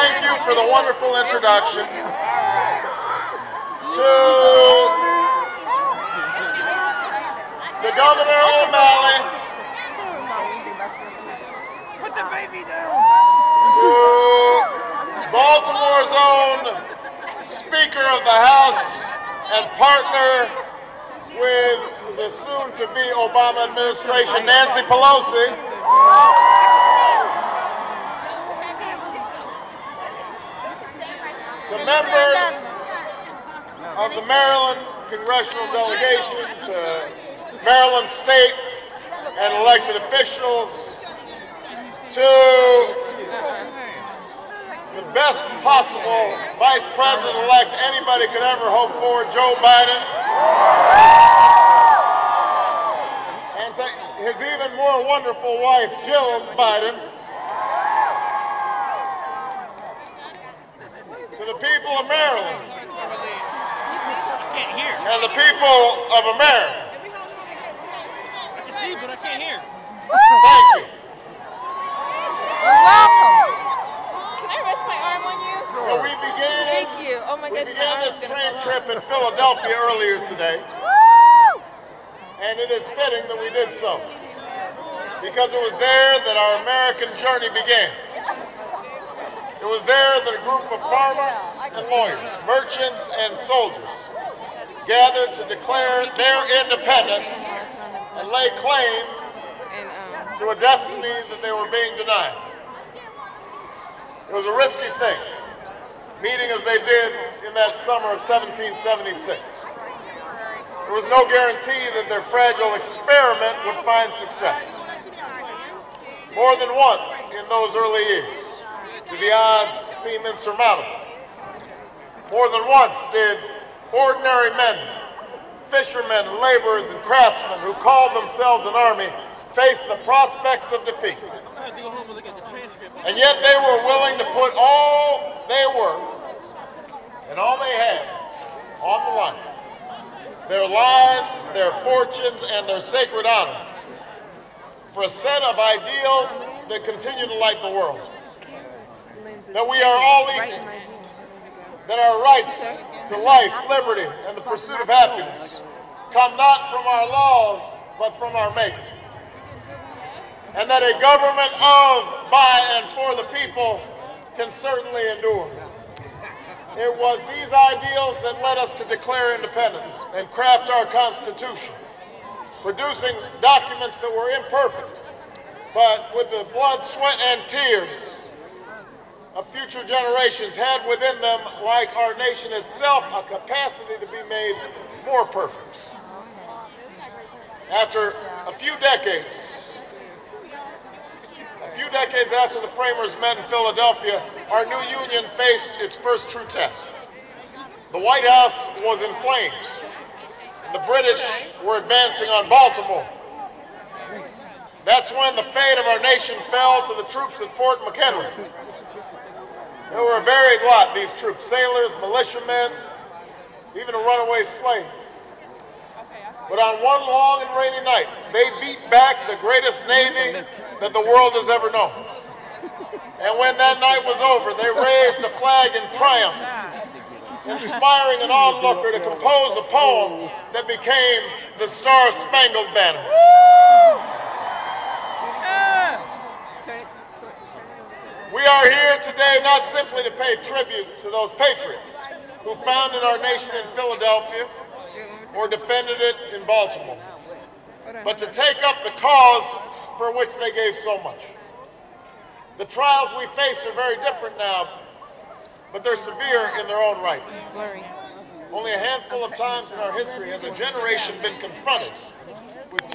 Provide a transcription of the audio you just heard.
thank you for the wonderful introduction to the Governor O'Malley, Put the baby down. to Baltimore's own Speaker of the House and partner with the soon-to-be Obama administration, Nancy Pelosi, to members of the Maryland congressional delegation, to Maryland state and elected officials, to the best possible vice president-elect anybody could ever hope for, Joe Biden, and to his even more wonderful wife, Jill Biden, to the people of Maryland, I can't hear. and the people of America. I can see, but I can't hear. Thank you. You're welcome. Can I rest my arm on you? Well, we began Thank you. Oh my goodness. this train trip in Philadelphia earlier today, Woo! and it is fitting that we did so, because it was there that our American journey began. It was there that a group of farmers and lawyers, merchants and soldiers gathered to declare their independence and lay claim to a destiny that they were being denied. It was a risky thing, meeting as they did in that summer of 1776. There was no guarantee that their fragile experiment would find success. More than once in those early years, did the odds seem insurmountable. More than once did ordinary men, fishermen, laborers, and craftsmen who called themselves an army face the prospects of defeat. And yet they were willing to put all they were and all they had on the line. Their lives, their fortunes, and their sacred honor for a set of ideals that continue to light the world. That we are all equal. That our rights to life, liberty, and the pursuit of happiness come not from our laws, but from our Maker. And that a government of, by, and for the people can certainly endure. It was these ideals that led us to declare independence and craft our Constitution, producing documents that were imperfect, but with the blood, sweat, and tears of future generations had within them, like our nation itself, a capacity to be made more perfect. After a few decades after the framers met in Philadelphia, our new union faced its first true test. The White House was in flames. The British were advancing on Baltimore. That's when the fate of our nation fell to the troops at Fort McHenry. They were a varied lot, these troops, sailors, militiamen, even a runaway slave. But on one long and rainy night, they beat back the greatest navy that the world has ever known. And when that night was over, they raised a flag in triumph, inspiring an onlooker to compose a poem that became the Star-Spangled Banner. We are here today not simply to pay tribute to those patriots who founded our nation in Philadelphia or defended it in Baltimore, but to take up the cause for which they gave so much. The trials we face are very different now, but they're severe in their own right. Only a handful of times in our history has a generation been confronted with